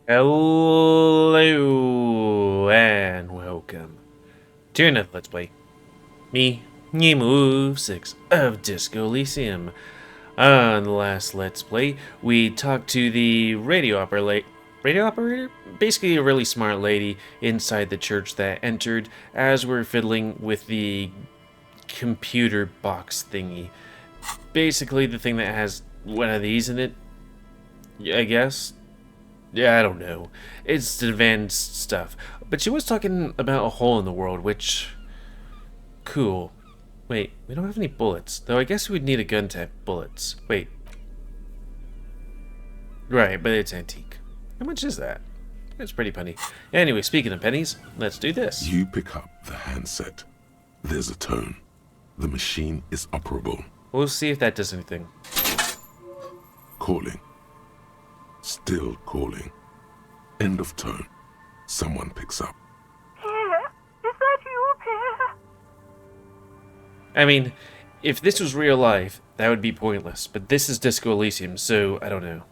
Hello and welcome to another Let's Play. Me, GamerWolfSix of Disco Elysium. On the last Let's Play, we talked to the radio operator? Basically a really smart lady inside the church that entered as we're fiddling with the computer box thingy. Basically the thing that has one of these in it, I guess. Yeah, I don't know. It's advanced stuff. But she was talking about a hole in the world, which... Cool. Wait, we don't have any bullets. Though I guess we'd need a gun to have bullets. Wait. Right, but it's antique. How much is that? It's pretty penny. Anyway, speaking of pennies, let's do this. You pick up the handset. There's a tone. The machine is operable. We'll see if that does anything. Calling. Still calling. End of tone. Someone picks up. Pierre? Is that you, Pierre? I mean, if this was real life, that would be pointless. But this is Disco Elysium, so I don't know.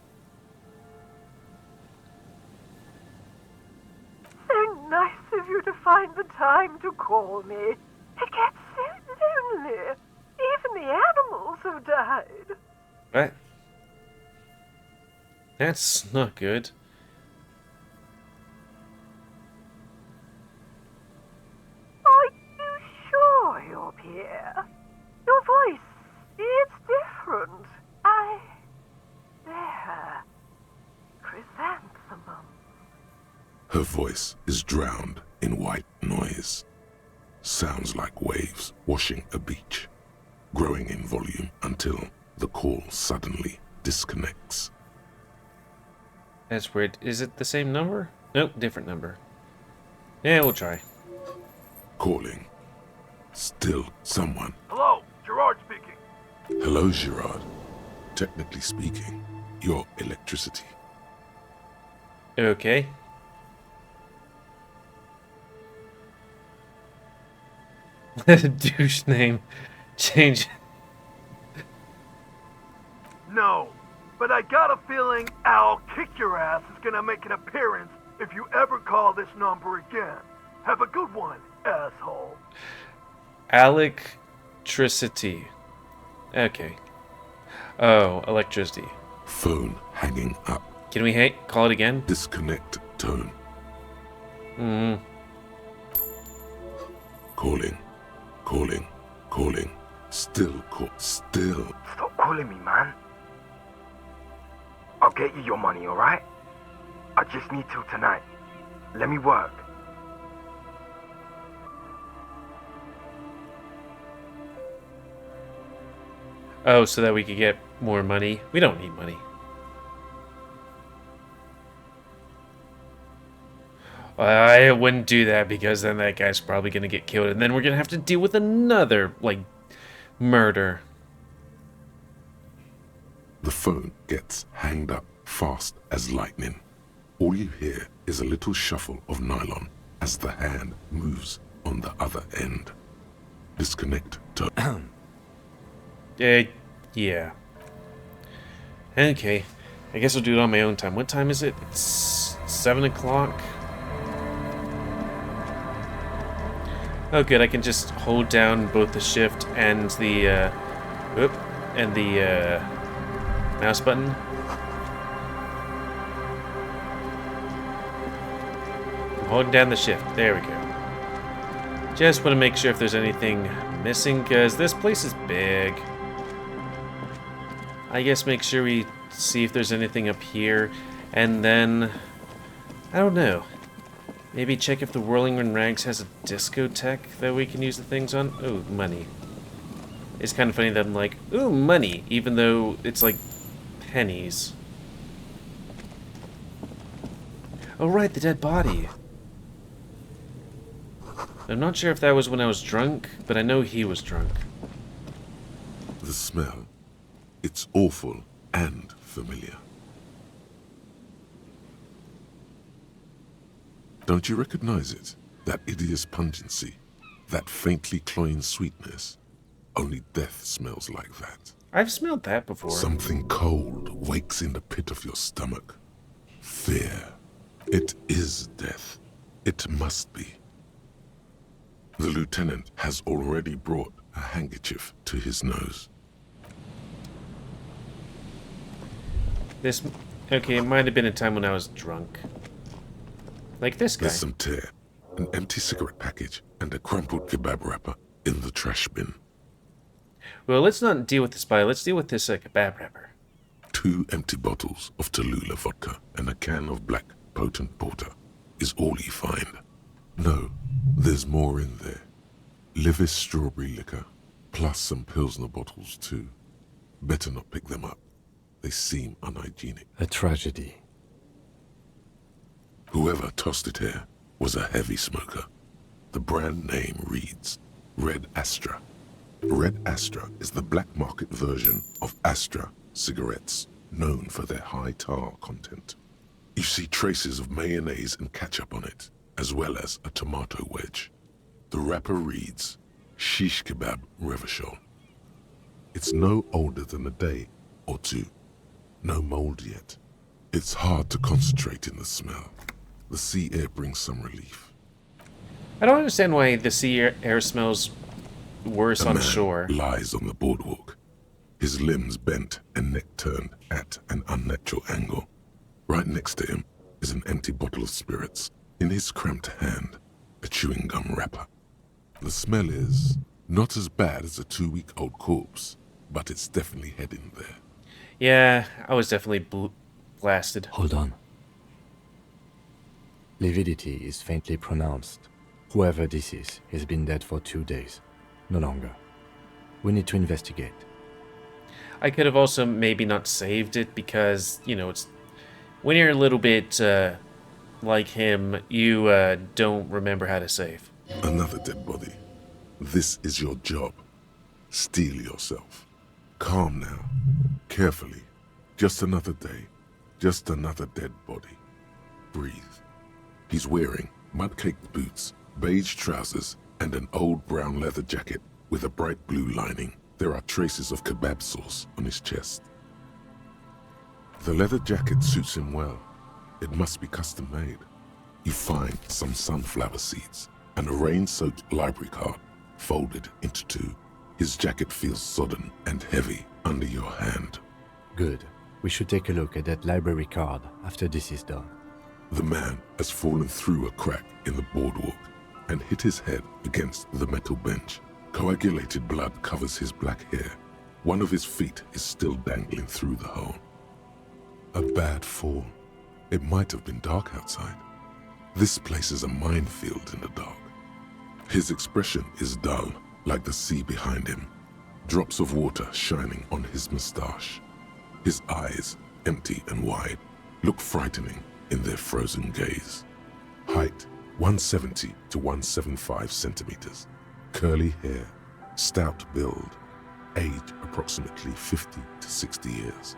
So nice of you to find the time to call me. It gets so lonely. Even the animals have died. What? That's not good. Are you sure you're Pierre? Your voice, it's different. There. Chrysanthemum. Her voice is drowned in white noise. Sounds like waves washing a beach, growing in volume until the call suddenly disconnects. That's weird. Is it the same number? Nope, different number. Yeah, we'll try. Calling. Still someone. Hello, Gerard speaking. Hello, Gerard. Technically speaking, your electricity. Okay. Douche name. Change. No, but I got a feeling I'll kick your ass is gonna make an appearance if you ever call this number again. Have a good one, asshole. Electricity. Okay. Oh, electricity. Phone hanging up. Can we call it again? Disconnect tone. Hmm. Calling. Calling. Calling. Still call. Still. Stop calling me, man. I'll get you your money, alright? I just need till tonight. Let me work. Oh, so that we could get more money. We don't need money. I wouldn't do that because then that guy's probably going to get killed and then we're going to have to deal with another, like, murder. The phone gets hanged up fast as lightning. All you hear is a little shuffle of nylon as the hand moves on the other end. Disconnect tone. Yeah. Okay. I guess I'll do it on my own time. What time is it? It's 7 o'clock. Oh, good. I can just hold down both the shift and the, mouse button. I'm holding down the shift. There we go. Just want to make sure if there's anything missing, because this place is big. I guess make sure we see if there's anything up here, and then, I don't know. Maybe check if the Whirling in Rags has a discotheque that we can use the things on. Oh, money. It's kind of funny that I'm like, ooh, money, even though it's like pennies. Oh, right, the dead body. I'm not sure if that was when I was drunk, but I know he was drunk. The smell. It's awful and familiar. Don't you recognize it? That hideous pungency, that faintly cloying sweetness. Only death smells like that. I've smelled that before. Something cold wakes in the pit of your stomach. Fear. It is death. It must be. The lieutenant has already brought a handkerchief to his nose. This... Okay, it might have been a time when I was drunk. Like this guy. There's some tear, an empty cigarette package, and a crumpled kebab wrapper in the trash bin. Well, let's not deal with this spy. Let's deal with this kebab wrapper. 2 empty bottles of Tallulah vodka and a can of black potent porter is all you find. No, there's more in there. Livis strawberry liquor, plus some Pilsner bottles too. Better not pick them up. They seem unhygienic. A tragedy. Whoever tossed it here was a heavy smoker. The brand name reads Red Astra. Red Astra is the black market version of Astra cigarettes, known for their high tar content. You see traces of mayonnaise and ketchup on it, as well as a tomato wedge. The wrapper reads Shish Kebab Revachol. It's no older than a day or two. No mold yet. It's hard to concentrate in the smell. The sea air brings some relief. I don't understand why the sea air smells worse on shore. Lies on the boardwalk, his limbs bent and neck turned at an unnatural angle. Right next to him is an empty bottle of spirits. In his cramped hand, a chewing gum wrapper. The smell is not as bad as a 2-week-old corpse, but it's definitely heading there. Yeah, I was definitely blasted. Hold on. Lividity is faintly pronounced. Whoever this is has been dead for 2 days. No longer. We need to investigate. I could have also maybe not saved it because, you know, it's when you're a little bit like him, you don't remember how to save. Another dead body. This is your job. Steel yourself. Calm now. Carefully. Just another day. Just another dead body. Breathe. He's wearing mud-caked boots, beige trousers, and an old brown leather jacket with a bright blue lining. There are traces of kebab sauce on his chest. The leather jacket suits him well. It must be custom made. You find some sunflower seeds and a rain-soaked library card folded into 2. His jacket feels sodden and heavy under your hand. Good. We should take a look at that library card after this is done. The man has fallen through a crack in the boardwalk and hit his head against the metal bench. Coagulated blood covers his black hair. One of his feet is still dangling through the hole. A bad fall. It might have been dark outside. This place is a minefield in the dark. His expression is dull, like the sea behind him. Drops of water shining on his mustache. His eyes, empty and wide, look frightening in their frozen gaze. Height, 170 to 175 centimeters. Curly hair, stout build. Age, approximately 50 to 60 years.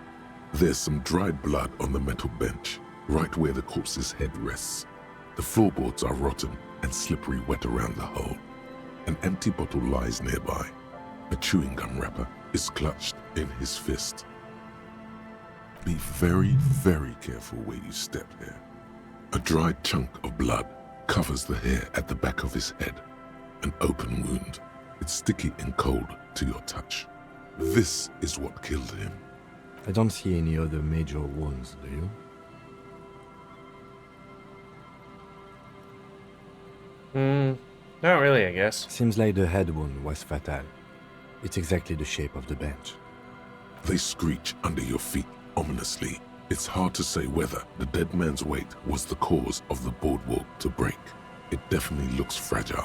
There's some dried blood on the metal bench, right where the corpse's head rests. The floorboards are rotten and slippery wet around the hole. An empty bottle lies nearby. A chewing gum wrapper is clutched in his fist. Be very, very careful where you step here. A dried chunk of blood covers the hair at the back of his head. An open wound. It's sticky and cold to your touch. This is what killed him. I don't see any other major wounds, do you? Not really, I guess. Seems like the head wound was fatal. It's exactly the shape of the bench. They screech under your feet ominously. It's hard to say whether the dead man's weight was the cause of the boardwalk to break. It definitely looks fragile.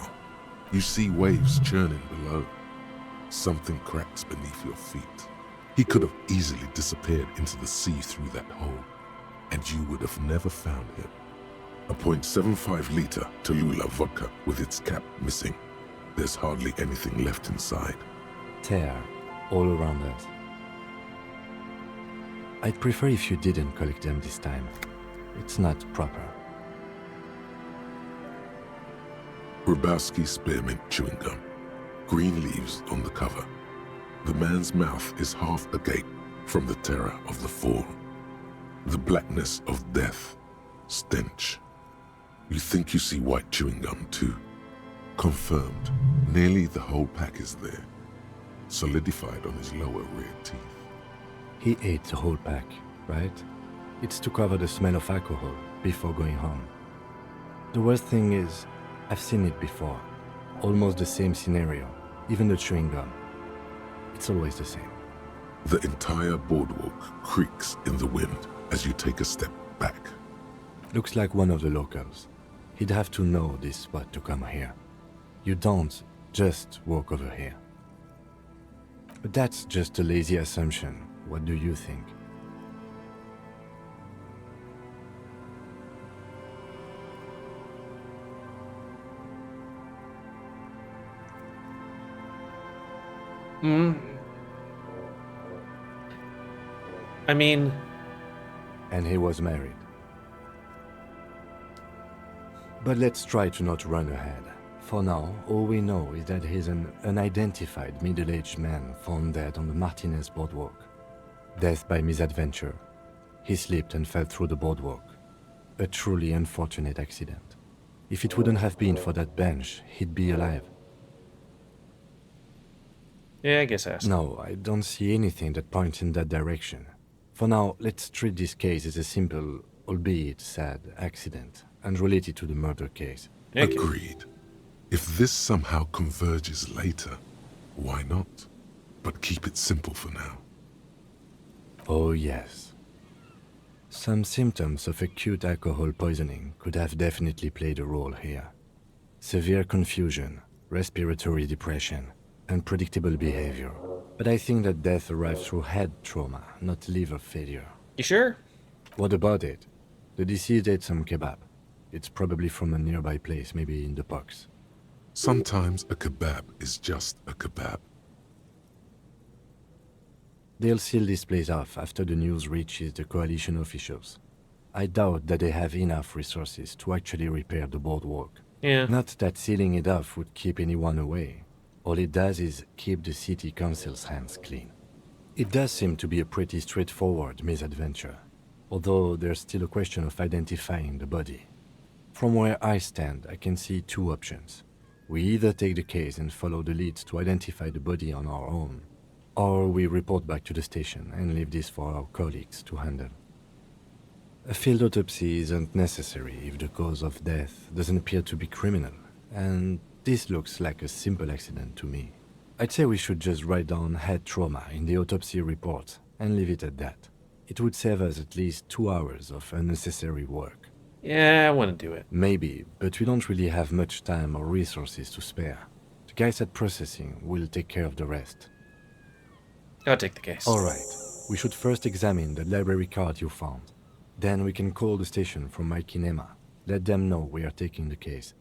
You see waves churning below. Something cracks beneath your feet. He could have easily disappeared into the sea through that hole, and you would have never found him. A .75-liter Tallulah vodka with its cap missing. There's hardly anything left inside. Tear all around us. I'd prefer if you didn't collect them this time. It's not proper. Grabowski spearmint chewing gum. Green leaves on the cover. The man's mouth is half agape from the terror of the fall. The blackness of death. stench. You think you see white chewing gum too. Confirmed, nearly the whole pack is there, solidified on his lower rear teeth. He ate the whole pack, right? It's to cover the smell of alcohol before going home. The worst thing is, I've seen it before. Almost the same scenario, even the chewing gum. It's always the same. The entire boardwalk creaks in the wind as you take a step back. Looks like one of the locals. He'd have to know this spot to come here. You don't just walk over here. But that's just a lazy assumption. What do you think? I mean... And he was married. But let's try to not run ahead. For now, all we know is that he's an unidentified middle-aged man found dead on the Martinez boardwalk. Death by misadventure. He slipped and fell through the boardwalk. A truly unfortunate accident. If it wouldn't have been for that bench, he'd be alive. Yeah, I guess I asked. No, I don't see anything that points in that direction. For now, let's treat this case as a simple, albeit sad, accident, unrelated to the murder case. Okay. Agreed. If this somehow converges later, why not? But keep it simple for now. Oh yes. Some symptoms of acute alcohol poisoning could have definitely played a role here. Severe confusion, respiratory depression, unpredictable behavior. But I think that death arrived through head trauma, not liver failure. You sure? What about it? The deceased ate some kebab. It's probably from a nearby place, maybe in the box. Sometimes a kebab is just a kebab. They'll seal this place off after the news reaches the coalition officials. I doubt that they have enough resources to actually repair the boardwalk. Yeah. Not that sealing it off would keep anyone away. All it does is keep the city council's hands clean. It does seem to be a pretty straightforward misadventure, although there's still a question of identifying the body. From where I stand, I can see two options. We either take the case and follow the leads to identify the body on our own, or we report back to the station and leave this for our colleagues to handle. A field autopsy isn't necessary if the cause of death doesn't appear to be criminal, and this looks like a simple accident to me. I'd say we should just write down head trauma in the autopsy report and leave it at that. It would save us at least 2 hours of unnecessary work. Yeah, I want to do it. Maybe, but we don't really have much time or resources to spare. The guys at processing will take care of the rest. I'll take the case. Alright, we should first examine the library card you found. Then we can call the station from my kinema. Let them know we are taking the case.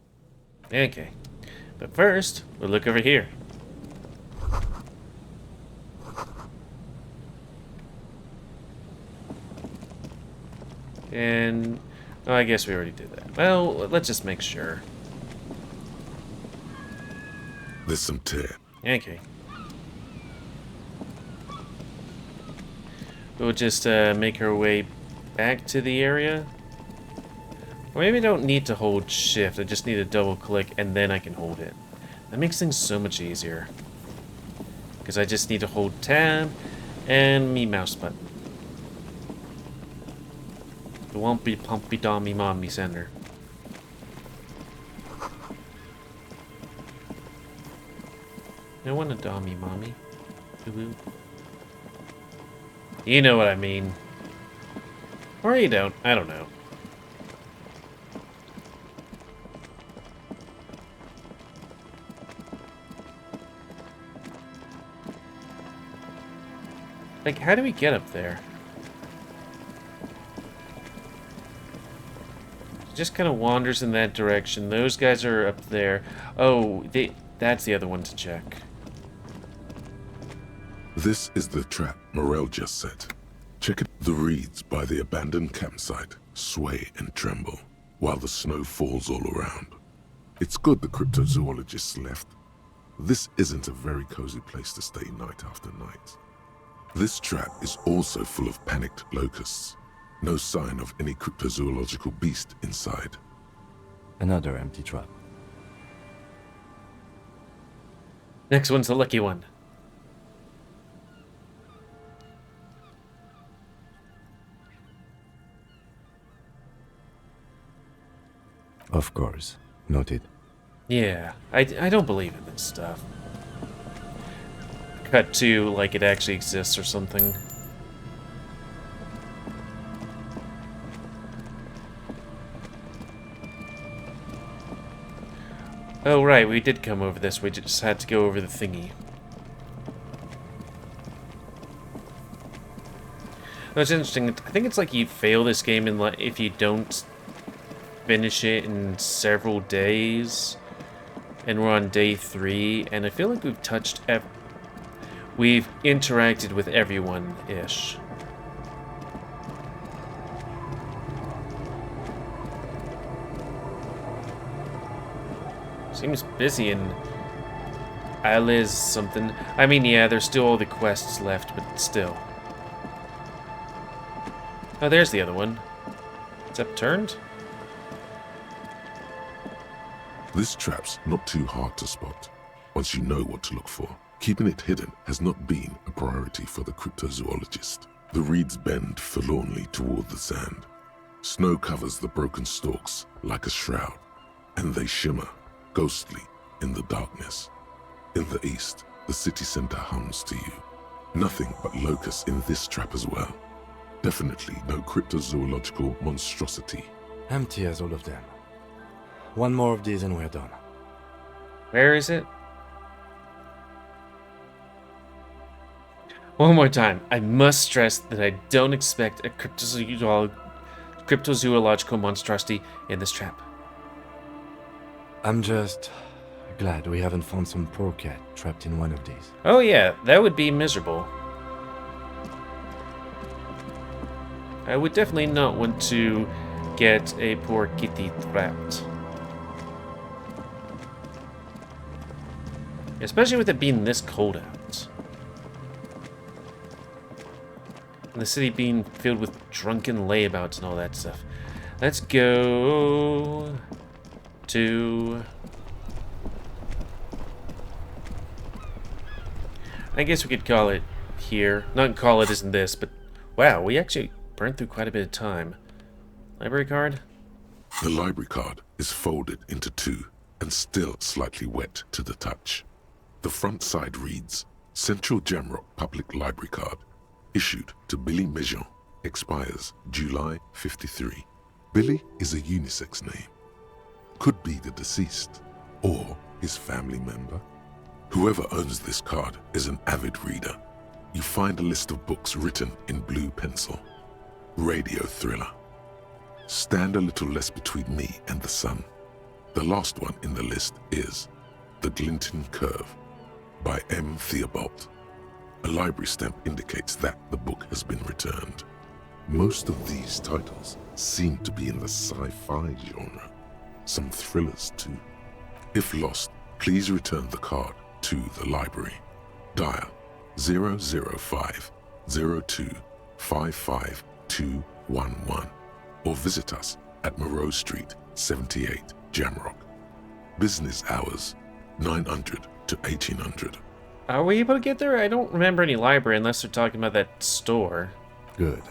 Okay. But first, we'll look over here. And... oh, I guess we already did that. Well, let's just make sure. There's some tear. Okay. We'll just make our way back to the area. Or maybe I don't need to hold shift. I just need to double click and then I can hold it. That makes things so much easier. Because I just need to hold tab and me mouse button. The wumpy pumpy dommy mommy sender. I want a dommy mommy. Ooh. You know what I mean. Or you don't. I don't know. Like, how do we get up there? It just kind of wanders in that direction. Those guys are up there. Oh, that's the other one to check. This is the trap Morel just set. Check it. The reeds by the abandoned campsite sway and tremble while the snow falls all around. It's good the cryptozoologists left. This isn't a very cozy place to stay night after night. This trap is also full of panicked locusts. No sign of any cryptozoological beast inside. Another empty trap. Next one's the lucky one. Of course. Noted. Yeah, I don't believe in this stuff. Cut to like it actually exists or something. Oh right, we did come over this. We just had to go over the thingy. That's interesting. I think it's like you fail this game in if you don't finish it in several days. And we're on day 3, and I feel like we've touched we've interacted with everyone-ish. Seems busy in Elysium something. I mean, yeah, there's still all the quests left, but still. Oh, there's the other one. It's upturned? This trap's not too hard to spot, once you know what to look for. Keeping it hidden has not been a priority for the cryptozoologist. The reeds bend forlornly toward the sand. Snow covers the broken stalks like a shroud, and they shimmer, ghostly, in the darkness. In the east, the city center hums to you. Nothing but locusts in this trap as well. Definitely no cryptozoological monstrosity. Empty as all of them. One more of these and we're done. Where is it? One more time. I must stress that I don't expect a cryptozoological monstrosity in this trap. I'm just glad we haven't found some poor cat trapped in one of these. Oh yeah, that would be miserable. I would definitely not want to get a poor kitty trapped. Especially with it being this cold out. And the city being filled with drunken layabouts and all that stuff. Let's go to... I guess we could call it here. Not call it isn't this, but wow, we actually burned through quite a bit of time. Library card? The library card is folded into 2 and still slightly wet to the touch. The front side reads, Central Jamrock Public Library Card, issued to Billy Mejean, expires July 53. Billy is a unisex name. Could be the deceased, or his family member. Whoever owns this card is an avid reader. You find a list of books written in blue pencil. Radio thriller. Stand a little less between me and the sun. The last one in the list is The Glinting Curve by M. Theobald. A library stamp indicates that the book has been returned. Most of these titles seem to be in the sci-fi genre. Some thrillers too. If lost, please return the card to the library. Dial 005 02 55211 or visit us at Moreau Street, 78, Jamrock. Business hours, 900 to 1800. Are we able to get there? I don't remember any library unless they're talking about that store. Good.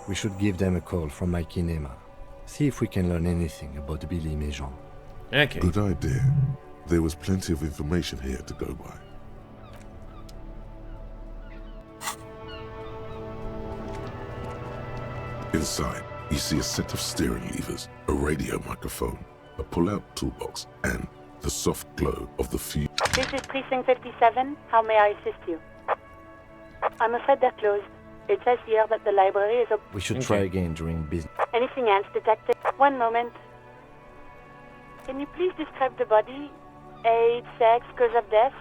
We should give them a call from my kinema. See if we can learn anything about Billy Mejean. Okay. Good idea. There was plenty of information here to go by. Inside, you see a set of steering levers, a radio microphone, a pull-out toolbox, and the soft glow of the fuse. This is Precinct 57. How may I assist you? I'm afraid they're closed. It says here that the library is open. We should try again during business. Anything else, detective? One moment. Can you please describe the body? Age, sex, cause of death?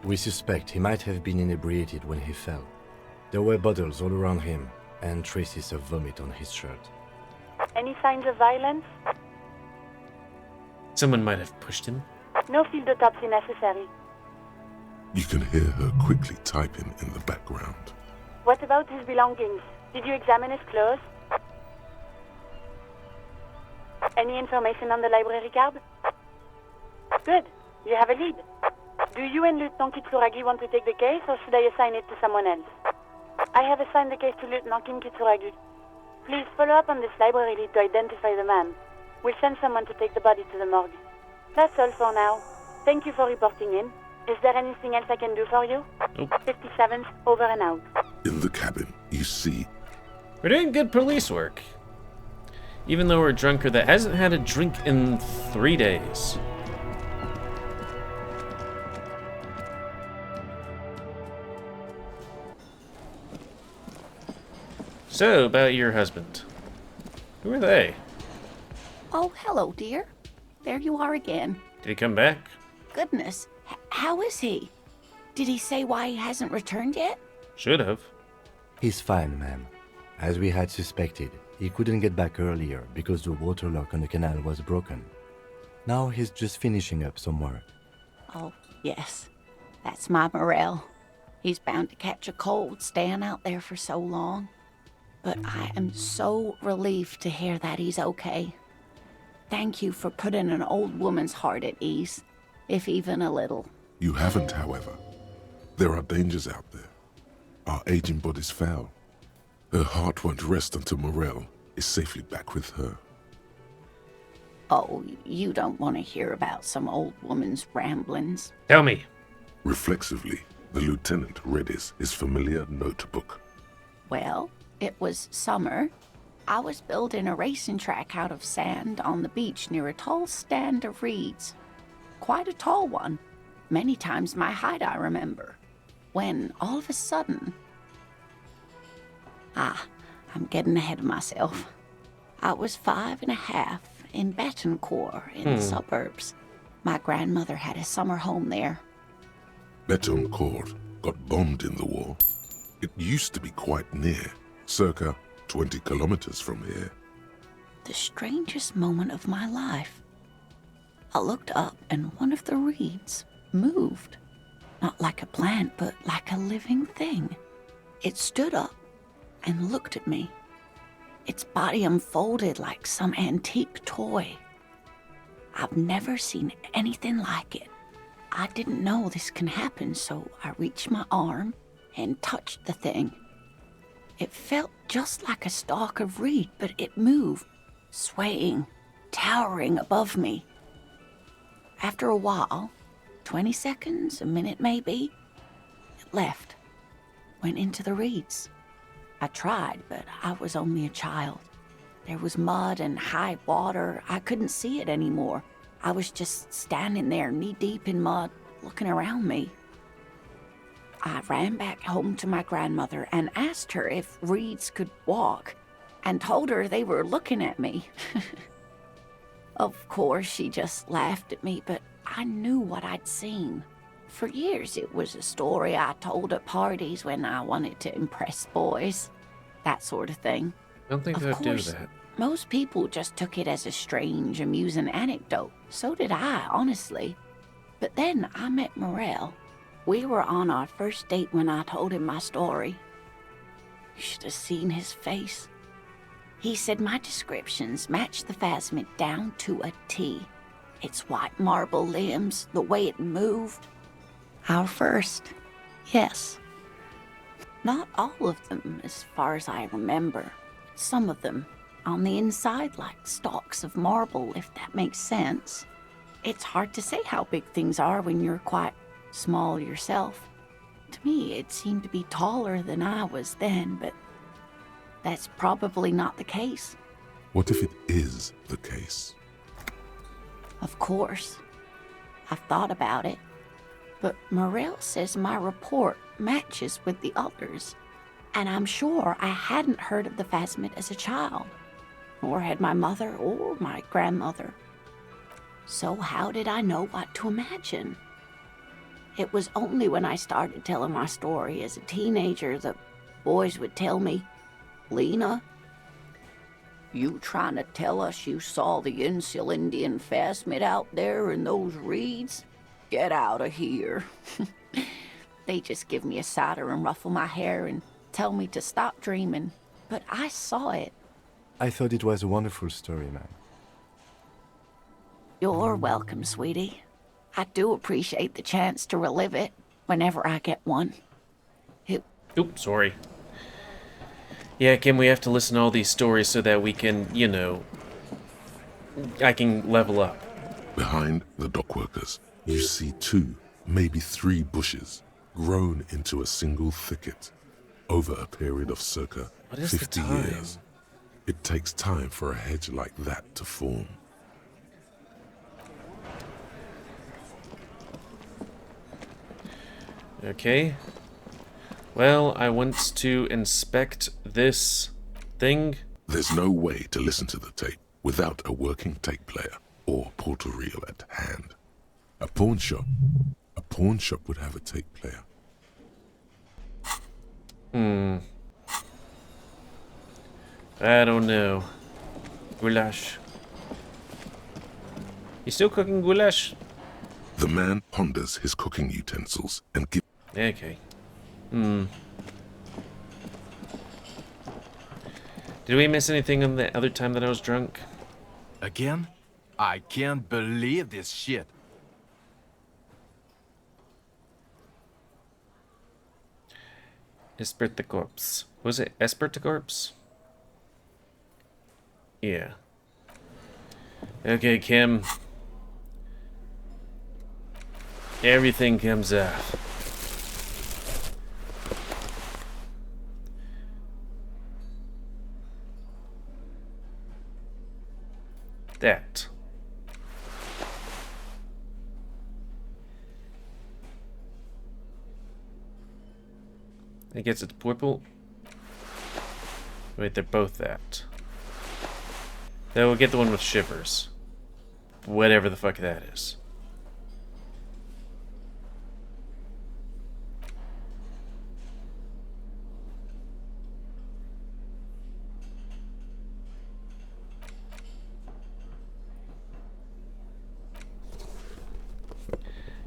We suspect he might have been inebriated when he fell. There were bottles all around him, and traces of vomit on his shirt. Any signs of violence? Someone might have pushed him. No field autopsy necessary. You can hear her quickly typing in the background. What about his belongings? Did you examine his clothes? Any information on the library card? Good. You have a lead. Do you and Lieutenant Kitsuragi want to take the case, or should I assign it to someone else? I have assigned the case to Lieutenant Kim Kitsuragi. Please follow up on this library lead to identify the man. We'll send someone to take the body to the morgue. That's all for now. Thank you for reporting in. Is there anything else I can do for you? Nope. 57th, over and out. In the cabin, you see We're doing good police work. Even though we're a drunker that hasn't had a drink in 3 days. So, about your husband. Who are they? Oh, hello, dear. There you are again. Did he come back? Goodness, how is he? Did he say why he hasn't returned yet? Should have. He's fine, ma'am. As we had suspected, he couldn't get back earlier because the water lock on the canal was broken. Now he's just finishing up some work. Oh, yes. That's my Morel. He's bound to catch a cold staying out there for so long. But I am so relieved to hear that he's okay. Thank you for putting an old woman's heart at ease, if even a little. you haven't, however. There are dangers out there. Our aging body's foul. Her heart won't rest until Morel is safely back with her. Oh, you don't want to hear about some old woman's ramblings. Tell me. Reflexively, the lieutenant read his familiar notebook. Well, it was summer. I was building a racing track out of sand on the beach near a tall stand of reeds. Quite a tall one. Many times my height, I remember. When, all of a sudden... I'm getting ahead of myself. I was 5.5 in Betancourt in the suburbs. My grandmother had a summer home there. Betancourt got bombed in the war. It used to be quite near, circa 20 kilometers from here. The strangest moment of my life. I looked up and one of the reeds moved. Not like a plant, but like a living thing. It stood up and looked at me. Its body unfolded like some antique toy. I've never seen anything like it. I didn't know this can happen, so I reached my arm and touched the thing. It felt just like a stalk of reed, but it moved, swaying, towering above me. After a while, 20 seconds, a minute maybe, it left, went into the reeds. I tried, but I was only a child. There was mud and high water. I couldn't see it anymore. I was just standing there knee-deep in mud, looking around me. I ran back home to my grandmother and asked her if reeds could walk, and told her they were looking at me. Of course, she just laughed at me, but I knew what I'd seen. For years, it was a story I told at parties when I wanted to impress boys. That sort of thing. I don't think Of I'd do course, that. most people just took it as a strange, amusing anecdote. So did I, honestly. But then I met Morel. We were on our first date when I told him my story. You should have seen his face. He said my descriptions matched the phasmid down to a T. Its white marble limbs, the way it moved. Our first, yes. Not all of them, as far as I remember. Some of them, on the inside like stalks of marble, if that makes sense. It's hard to say how big things are when you're quite small yourself. To me, it seemed to be taller than I was then, but that's probably not the case. What if it is the case? Of course. I've thought about it. But Morel says my report matches with the others. And I'm sure I hadn't heard of the phasmid as a child. Nor had my mother or my grandmother. So how did I know what to imagine? It was only when I started telling my story as a teenager that boys would tell me, "Lena, you trying to tell us you saw the Insul Indian phasmid out there in those reeds? Get out of here." They just give me a cider and ruffle my hair and tell me to stop dreaming, but I saw it. I thought it was a wonderful story, man. You're welcome, sweetie. I do appreciate the chance to relive it whenever I get one. Oops, sorry. Yeah, Kim, we have to listen to all these stories so that we can, you know, I can level up. Behind the dockworkers, you see 2, maybe 3 bushes grown into a single thicket over a period of circa What is the 50 time? years. It takes time for a hedge like that to form. Okay. Well, I want to inspect this thing. There's no way to listen to the tape without a working tape player or portal reel at hand. A pawn shop would have a tape player. I don't know. Goulash. You still cooking goulash? The man ponders his cooking utensils and gives. Okay. Did we miss anything on the other time that I was drunk? Again? I can't believe this shit. Esperticorps. Was it Esperticorps? Yeah. Okay, Kim. Everything comes out. That. I guess it's purple. Wait, they're both that. Then we'll get the one with shivers. Whatever the fuck that is.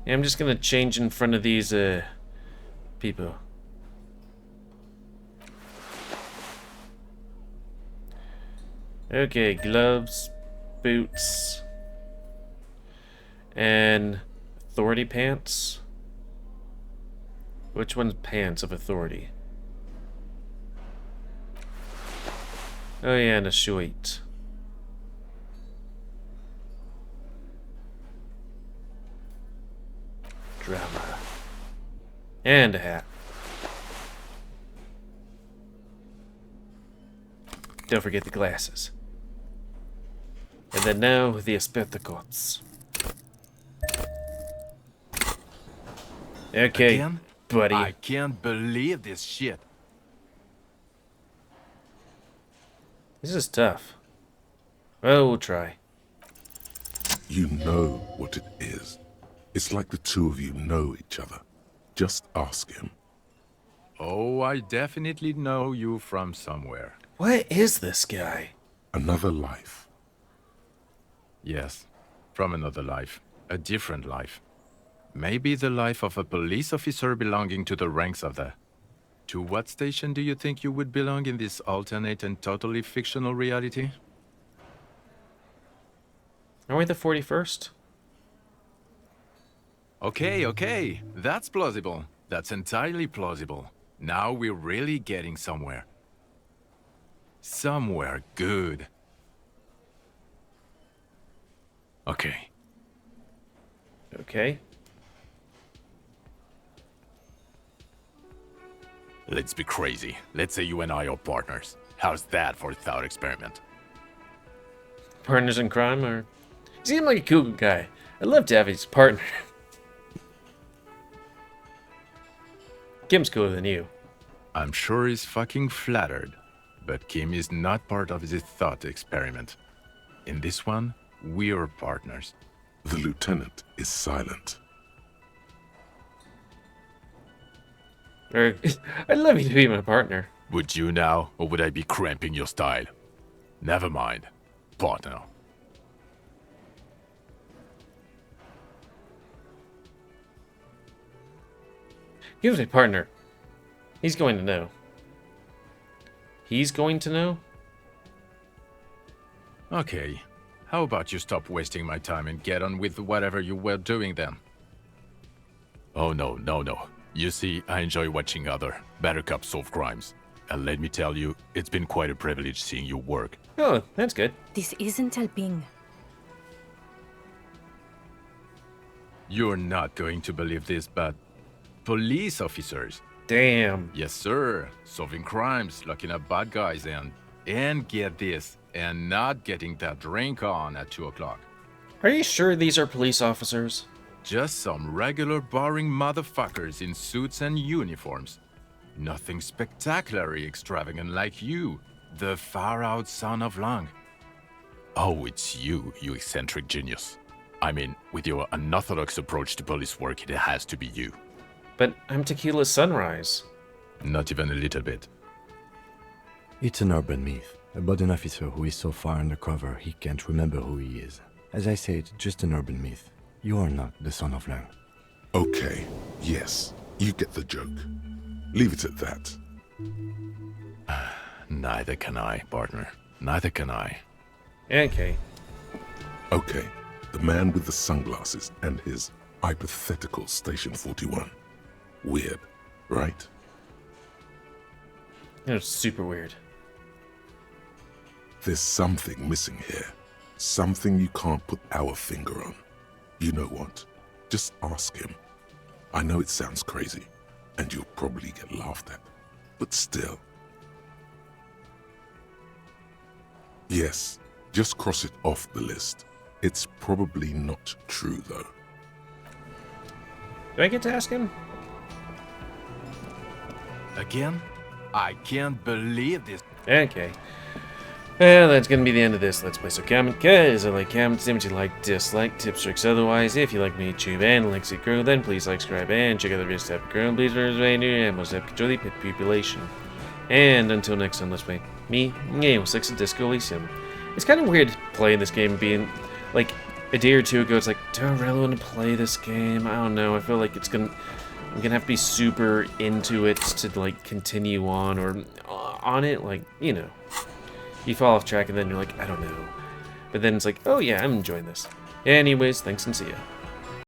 Yeah, I'm just gonna change in front of these people. Okay, gloves, boots, and authority pants. Which one's pants of authority? Oh yeah, and a shirt. Drama. And a hat. Don't forget the glasses. And then now, the spectacles. Okay, Again? buddy. I can't believe this shit. This is tough. Well, we'll try. You know what it is. It's like the 2 of you know each other. Just ask him. Oh, I definitely know you from somewhere. What is this guy? Another life. Yes, from another life. A different life. Maybe the life of a police officer belonging to the ranks of the... To what station do you think you would belong in this alternate and totally fictional reality? Are we the 41st? Okay, that's plausible. That's entirely plausible. Now we're really getting somewhere. Somewhere good. Okay. Okay. Let's be crazy. Let's say you and I are partners. How's that for a thought experiment? Partners in crime, or... You seem like a cool guy. I'd love to have his partner. Kim's cooler than you. I'm sure he's fucking flattered, but Kim is not part of this thought experiment. In this one, we're partners. The lieutenant is silent. Or, I'd love you to be my partner. Would you now, or would I be cramping your style? Never mind. Partner. Give it a partner. He's going to know. he's going to know? Okay. How about you stop wasting my time and get on with whatever you were doing then? Oh no. You see, I enjoy watching other better cops solve crimes. And let me tell you, it's been quite a privilege seeing you work. Oh, that's good. This isn't helping. You're not going to believe this, but police officers. Damn. Yes, sir. Solving crimes, locking up bad guys, and get this, and not getting that drink on at 2 o'clock. Are you sure these are police officers? Just some regular boring motherfuckers in suits and uniforms. Nothing spectacularly extravagant like you, the far-out son of Lang. Oh, it's you, you eccentric genius. I mean, with your unorthodox approach to police work, it has to be you. But I'm Tequila Sunrise. Not even a little bit. It's an urban myth about an officer who is so far undercover he can't remember who he is. As I said, just an urban myth. You are not the son of Lang. Okay, yes, you get the joke. Leave it at that. Neither can I, partner. Neither can I. Okay. Okay, the man with the sunglasses and his hypothetical Station 41. Weird, right? That's super weird. There's something missing here. Something you can't put our finger on. You know what? Just ask him. I know it sounds crazy, and you'll probably get laughed at, but still. Yes, just cross it off the list. It's probably not true, though. Do I get to ask him? Again? I can't believe this. Okay. Well, that's gonna be the end of this Let's Play. So comment, guys. I like comments, damage you like, dislike, tips, tricks. Otherwise, if you like me, YouTube and likes it grow, then please like, subscribe, and check out the videos to grow. Please remember new and most control the pit population. And until next time, let's play me, GamerWolfSix, and Disco Elysium. It's kind of weird playing this game, being like a day or two ago. It's like, do I really want to play this game? I don't know. I feel like I'm gonna have to be super into it to like continue on or on it, like, you know. You fall off track and then you're like, I don't know. But then it's like, oh yeah, I'm enjoying this. Anyways, thanks and see ya.